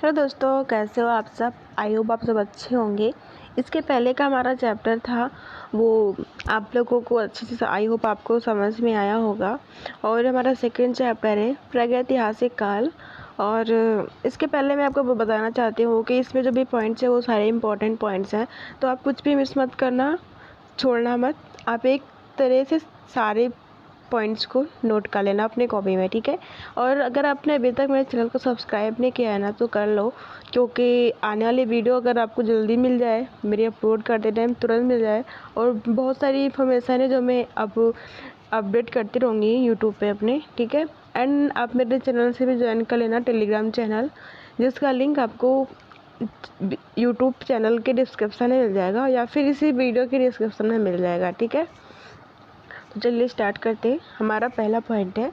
Hello दोस्तों, कैसे हो आप सब। आई होप आप सब अच्छे होंगे। इसके पहले का हमारा चैप्टर था वो आप लोगों को अच्छे से आई होप आपको समझ में आया होगा। और हमारा सेकंड चैप्टर है प्रागैतिहासिक काल। और इसके पहले मैं आपको बताना चाहती हूँ कि इसमें जो भी पॉइंट्स है वो सारे इंपॉर्टेंट पॉइंट्स हैं, तो आप कुछ भी मिस मत करना, छोड़ना मत। आप एक तरह से सारे पॉइंट्स को नोट कर लेना अपने कॉपी में, ठीक है। और अगर आपने अभी तक मेरे चैनल को सब्सक्राइब नहीं किया है ना तो कर लो, क्योंकि आने वाली वीडियो अगर आपको जल्दी मिल जाए, मेरी अपलोड करते टाइम तुरंत मिल जाए। और बहुत सारी इन्फॉर्मेशन है जो मैं अब अपडेट करती रहूँगी यूट्यूब पे अपने, ठीक है। एंड आप मेरे चैनल से भी ज्वाइन कर लेना टेलीग्राम चैनल, जिसका लिंक आपको यूट्यूब चैनल के डिस्क्रिप्शन में मिल जाएगा या फिर इसी वीडियो के डिस्क्रिप्शन में मिल जाएगा, ठीक है। तो चलिए स्टार्ट करते हैं। हमारा पहला पॉइंट है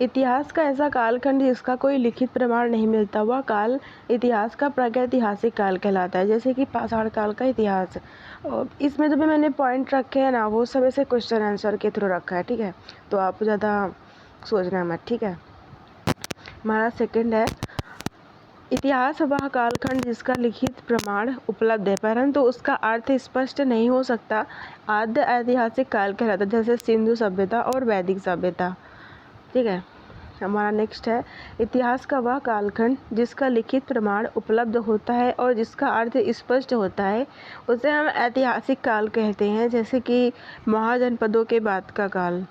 इतिहास का ऐसा कालखंड जिसका कोई लिखित प्रमाण नहीं मिलता, वह काल इतिहास का प्रागैतिहासिक काल कहलाता है। जैसे कि पाषाण काल का इतिहास, और इसमें जो भी मैंने पॉइंट रखे हैं ना वो सब ऐसे क्वेश्चन आंसर के थ्रू रखा है, ठीक है। तो आप ज़्यादा सोचना मत, ठीक है। हमारा सेकंड है इतिहास वह कालखंड जिसका लिखित प्रमाण उपलब्ध है परंतु उसका अर्थ स्पष्ट नहीं हो सकता, आद्य ऐतिहासिक काल कहलाता है, जैसे सिंधु सभ्यता और वैदिक सभ्यता, ठीक है। हमारा नेक्स्ट है इतिहास का वह कालखंड जिसका लिखित प्रमाण उपलब्ध होता है और जिसका अर्थ स्पष्ट होता है, उसे हम ऐतिहासिक काल कहते हैं, जैसे कि महाजनपदों के बाद का काल।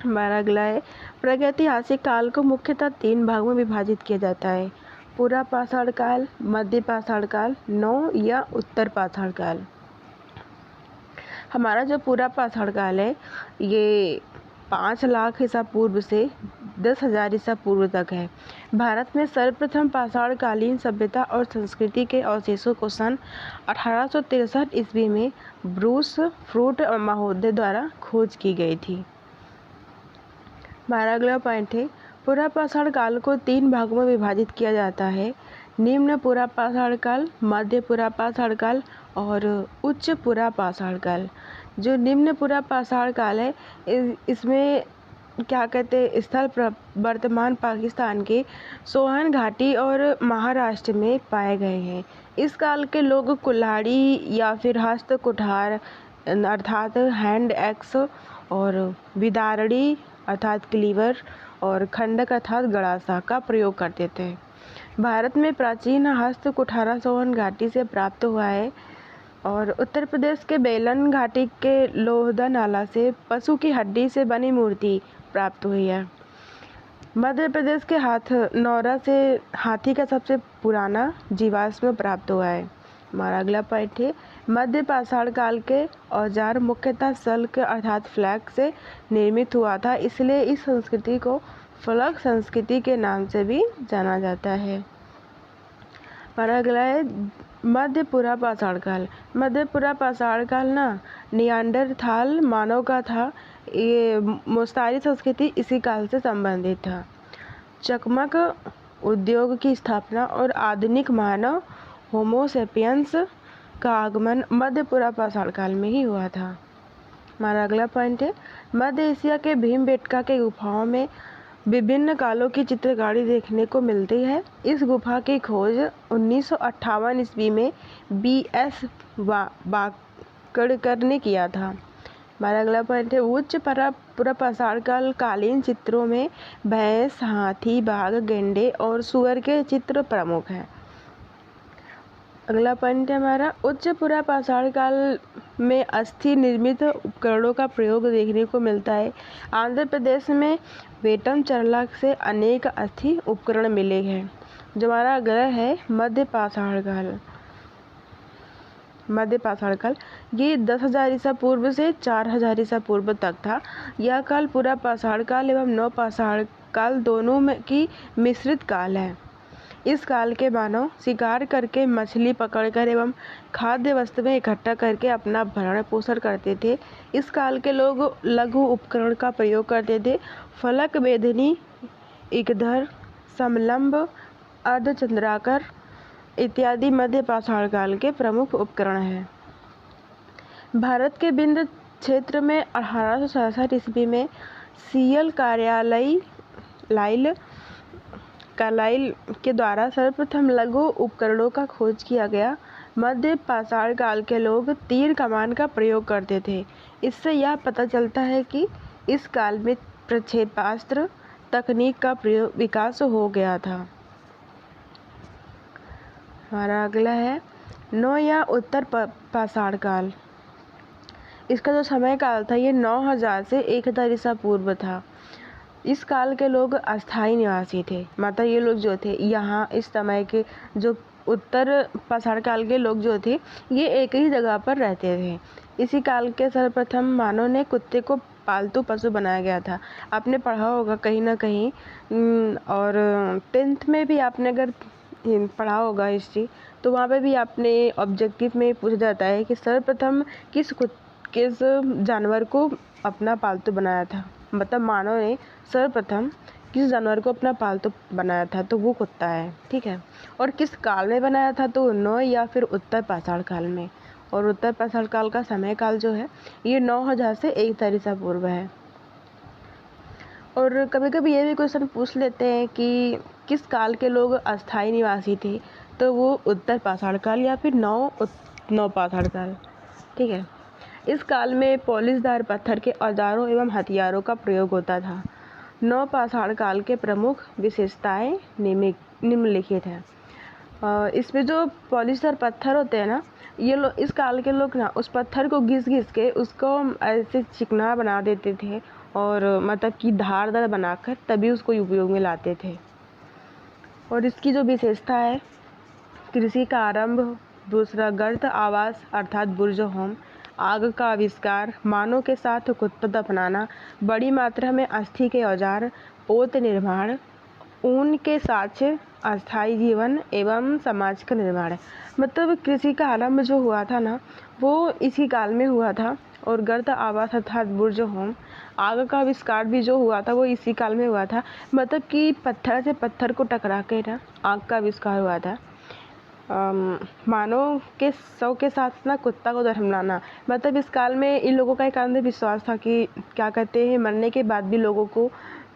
हमारा अगला है प्रागैतिहासिक काल को मुख्यतः 3 भागों में विभाजित किया जाता है, पूरा पाषाण काल, मध्य पाषाण काल, नौ या उत्तर पाषाण काल। हमारा जो पूरा पाषाण काल है ये 5 लाख ईसा पूर्व से 10,000 ईसा पूर्व तक है। भारत में सर्वप्रथम पाषाण कालीन सभ्यता और संस्कृति के अवशेषों को सन 1863 ईस्वी में ब्रूस फ्रूट महोदय द्वारा खोज की गई थी। हमारा अगला पॉइंट है पूरा पाषाण काल को 3 भागों में विभाजित किया जाता है, निम्न पूरा पाषाण काल, मध्य पूरा पाषाण काल और उच्च पूरा पाषाण काल। जो निम्न पूरा पाषाण काल है इसमें क्या कहते हैं स्थल वर्तमान पाकिस्तान के सोहन घाटी और महाराष्ट्र में पाए गए हैं। इस काल के लोग कुल्हाड़ी या फिर हस्त कुठार अर्थात हैंड एक्स और विदारड़ी अर्थात क्लीवर और खंडक अर्थात गड़ासा का प्रयोग करते थे। भारत में प्राचीन हस्त कुठारा सोहन घाटी से प्राप्त हुआ है और उत्तर प्रदेश के बेलन घाटी के लोहदा नाला से पशु की हड्डी से बनी मूर्ति प्राप्त हुई है। मध्य प्रदेश के नौरा से हाथी का सबसे पुराना जीवाश्म प्राप्त हुआ है। हमारा अगला पॉइंट है मध्य पाषाण काल के औजार मुख्यतः सल्क अर्थात फ्लैग से निर्मित हुआ था, इसलिए इस संस्कृति को फलक संस्कृति के नाम से भी जाना जाता है। हमारा अगला है मध्य पूरा पाषाण काल। मध्य पूरा पाषाण काल ना नियांडरथाल मानव का था। ये मोस्तारी संस्कृति इसी काल से संबंधित था। चकमक उद्योग की स्थापना और आधुनिक मानव होमो सेपियंस का आगमन मध्य पूरा पाषाण काल में ही हुआ था। हमारा अगला पॉइंट है मध्य एशिया के भीमबेटका के गुफाओं में विभिन्न कालों की चित्रकारी देखने को मिलती है। इस गुफा की खोज 1958 ईस्वी में B.S. वाकड़कर ने किया था। हमारा अगला पॉइंट है उच्च पूरा पाषाण काल कालीन चित्रों में भैंस, हाथी, बाघ, गेंडे और सुअर के चित्र प्रमुख हैं। अगला पॉइंट है हमारा उच्च पूरा पाषाण काल में अस्थि निर्मित उपकरणों का प्रयोग देखने को मिलता है। आंध्र प्रदेश में वेटम चरला से अनेक अस्थि उपकरण मिले हैं। जो हमारा अगला है मध्य पाषाण काल। मध्य पाषाण काल ये 10,000 ईसा पूर्व से 4,000 ईसा पूर्व तक था। यह काल पूरा पाषाण काल एवं नव पाषाण काल दोनों में की मिश्रित काल है। इस काल के मानव शिकार करके मछली पकड़कर एवं खाद्य वस्तुएं इकट्ठा करके अपना भरण पोषण करते थे। इस काल के लोग लघु उपकरण का प्रयोग करते थे। फलक, बेधनी, इकधर, समलंब, अर्धचंद्राकर इत्यादि मध्य पाषाण काल के प्रमुख उपकरण हैं। भारत के विंध्य क्षेत्र में 1867 ईस्वी में सियल कार्यालय कार्लाइल के द्वारा सर्वप्रथम लघु उपकरणों का खोज किया गया। मध्य पाषाण काल के लोग तीर कमान का प्रयोग करते थे। इससे यह पता चलता है कि इस काल में प्रक्षेपास्त्र तकनीक का विकास हो गया था। हमारा अगला है नौ या उत्तर पाषाण काल। इसका जो समय काल था ये 9000 से 1000 ईसा पूर्व था। इस काल के लोग अस्थायी निवासी थे, मतलब ये लोग जो थे यहाँ इस समय के जो उत्तर पाषाण काल के लोग जो थे ये एक ही जगह पर रहते थे। इसी काल के सर्वप्रथम मानव ने कुत्ते को पालतू पशु बनाया गया था। आपने पढ़ा होगा कहीं ना कहीं और 10th में भी आपने अगर पढ़ा होगा हिस्ट्री तो वहाँ पे भी आपने ऑब्जेक्टिव में पूछा जाता है कि सर्वप्रथम किस जानवर को अपना पालतू बनाया था। मतलब मानव ने सर्वप्रथम किस जानवर को अपना पालतू बनाया था, तो वो कुत्ता है। ठीक है, और किस काल में बनाया था, तो 9 या फिर उत्तर पाषाण काल में। और उत्तर पाषाण काल का समय काल जो है ये 9000 से 1000 ईसा पूर्व है। और कभी कभी ये भी क्वेश्चन पूछ लेते हैं कि किस काल के लोग अस्थायी निवासी थे, तो वो उत्तर पाषाण काल या फिर नौ पाषाण काल। ठीक है, इस काल में पॉलिशदार पत्थर के औजारों एवं हथियारों का प्रयोग होता था। नौ पाषाण काल के प्रमुख विशेषताएं निम्नलिखित हैं। इसमें जो पॉलिशदार पत्थर होते हैं ना, ये लोग इस काल के लोग ना उस पत्थर को घिस के उसको ऐसे चिकना बना देते थे और मतलब कि धारदार बनाकर तभी उसको उपयोग में लाते थे। और इसकी जो विशेषता है, कृषि का आरंभ, दूसरा गर्त आवास अर्थात बुर्ज होम, आग का आविष्कार, मानव के साथ कुत्ता दफनाना, बड़ी मात्रा में अस्थि के औजार, पोत निर्माण, ऊन के साक्ष्य, अस्थायी जीवन एवं समाज का निर्माण। मतलब कृषि का आरंभ जो हुआ था ना वो इसी काल में हुआ था। और गर्त आवास अर्थात बुर्ज होम, आग का आविष्कार भी जो हुआ था वो इसी काल में हुआ था। मतलब कि पत्थर से पत्थर को टकरा के ना आग का आविष्कार हुआ था। मानव के शव के साथ ना कुत्ता को दफनाना, मतलब इस काल में इन लोगों का एक अंधविश्वास था कि क्या कहते हैं, मरने के बाद भी लोगों को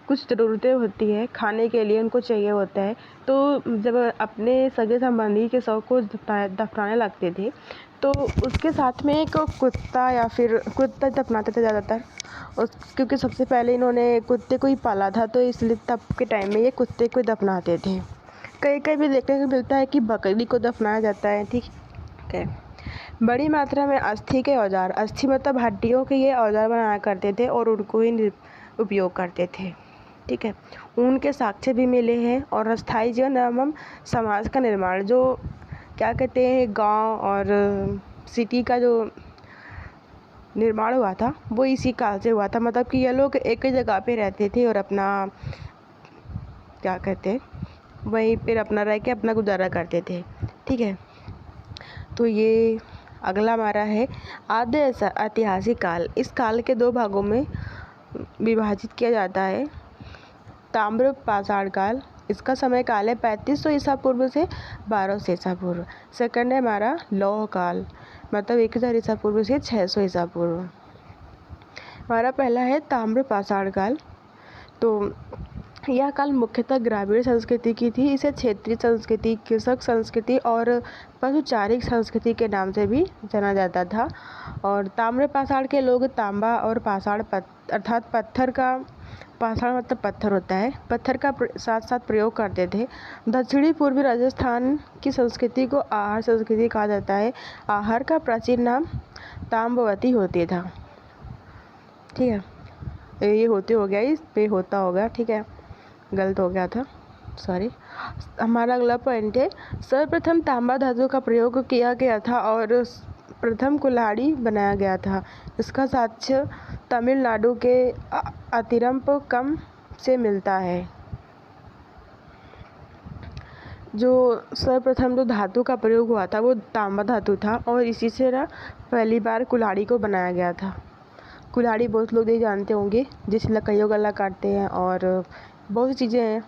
कुछ ज़रूरतें होती है, खाने के लिए उनको चाहिए होता है। तो जब अपने सगे संबंधी के शव को दफनाने लगते थे तो उसके साथ में एक कुत्ता या फिर कुत्ता दफनाते थे ज़्यादातर। क्योंकि सबसे पहले इन्होंने कुत्ते को ही पाला था, तो इसलिए तब के टाइम में ये कुत्ते को दफनाते थे। कहीं कहीं भी देखने को मिलता है कि बकरी को दफनाया जाता है। ठीक है, बड़ी मात्रा में अस्थि के औजार, अस्थि मतलब हड्डियों के ये औजार बनाया करते थे और उनको ही उपयोग करते थे। ठीक है, ऊन के साक्ष्य भी मिले हैं। और अस्थायी जीवन एवं समाज का निर्माण, जो क्या कहते हैं गांव और सिटी का जो निर्माण हुआ था वो इसी काल से हुआ था। मतलब कि ये लोग एक ही जगह पे रहते थे और अपना क्या कहते हैं वहीं पर अपना रह के अपना गुजारा करते थे। ठीक है, तो ये अगला हमारा है आद्य ऐतिहासिक काल। इस काल के 2 भागों में विभाजित किया जाता है। ताम्र पाषाण काल, इसका समय काल है 3500 ईसा पूर्व से 1200 ईसा पूर्व। सेकंड है हमारा लौह काल, मतलब 1000 ईसा पूर्व से 600 ईसा पूर्व। हमारा पहला है ताम्र पाषाण काल। तो यह काल मुख्यतः ग्रामीण संस्कृति की थी। इसे क्षेत्रीय संस्कृति, कृषक संस्कृति और पशुचारिक संस्कृति के नाम से भी जाना जाता था। और ताम्र पाषाण के लोग तांबा और पाषाण अर्थात पत्थर का, पाषाण मतलब पत्थर होता है, पत्थर का साथ साथ प्रयोग करते थे। दक्षिणी पूर्वी राजस्थान की संस्कृति को आहार संस्कृति कहा जाता है। आहार का प्राचीन नाम ताम्बवती होती था। ठीक है, ये होते हो गया, इस पे होता होगा। ठीक है, गलत हो गया था, सॉरी। हमारा अगला पॉइंट है सर्वप्रथम तांबा धातु का प्रयोग किया गया था और प्रथम कुल्हाड़ी बनाया गया था। इसका साक्ष्य तमिलनाडु के अतिरंपक्कम से मिलता है। जो सर्वप्रथम जो धातु का प्रयोग हुआ था वो तांबा धातु था और इसी से ना पहली बार कुल्हाड़ी को बनाया गया था। कुल्हाड़ी बहुत लोग नहीं जानते होंगे, जिस लकड़ियों गला काटते हैं और बहुत सी चीज़ें हैं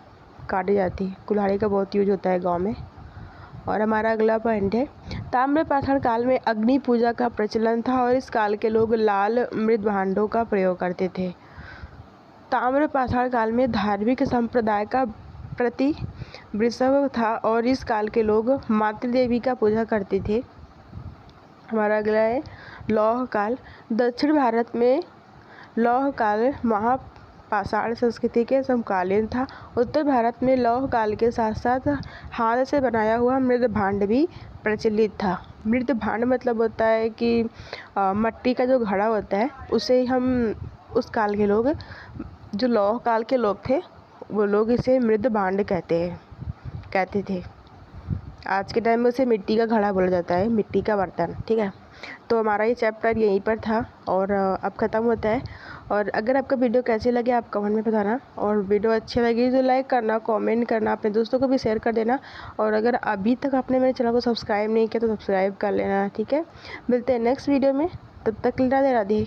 काटी जाती है। कुल्हाड़ी का बहुत यूज होता है गांव में। और हमारा अगला पॉइंट है ताम्र पाषाण काल में अग्नि पूजा का प्रचलन था और इस काल के लोग लाल मृद भांडों का प्रयोग करते थे। ताम्र पाषाण काल में धार्मिक संप्रदाय का प्रति वृषभ था और इस काल के लोग मातृ देवी का पूजा करते थे। हमारा अगला है लौह काल। दक्षिण भारत में लौह काल महापाषाण संस्कृति के समकालीन था। उत्तर भारत में लौह काल के साथ साथ हाथ से बनाया हुआ मृद भांड भी प्रचलित था। मृद भांड मतलब होता है कि मट्टी का जो घड़ा होता है उसे हम उस काल के लोग, जो लौह काल के लोग थे, वो लोग इसे मृद भांड कहते थे। आज के टाइम में उसे मिट्टी का घड़ा बोला जाता है, मिट्टी का बर्तन। ठीक है, तो हमारा ये चैप्टर यहीं पर था और अब ख़त्म होता है। और अगर आपका वीडियो कैसे लगे आप कमेंट में बताना, और वीडियो अच्छी लगी तो लाइक करना, कमेंट करना, अपने दोस्तों को भी शेयर कर देना। और अगर अभी तक आपने मेरे चैनल को सब्सक्राइब नहीं किया तो सब्सक्राइब कर लेना। ठीक है, मिलते हैं नेक्स्ट वीडियो में, तब तक राधे राधे।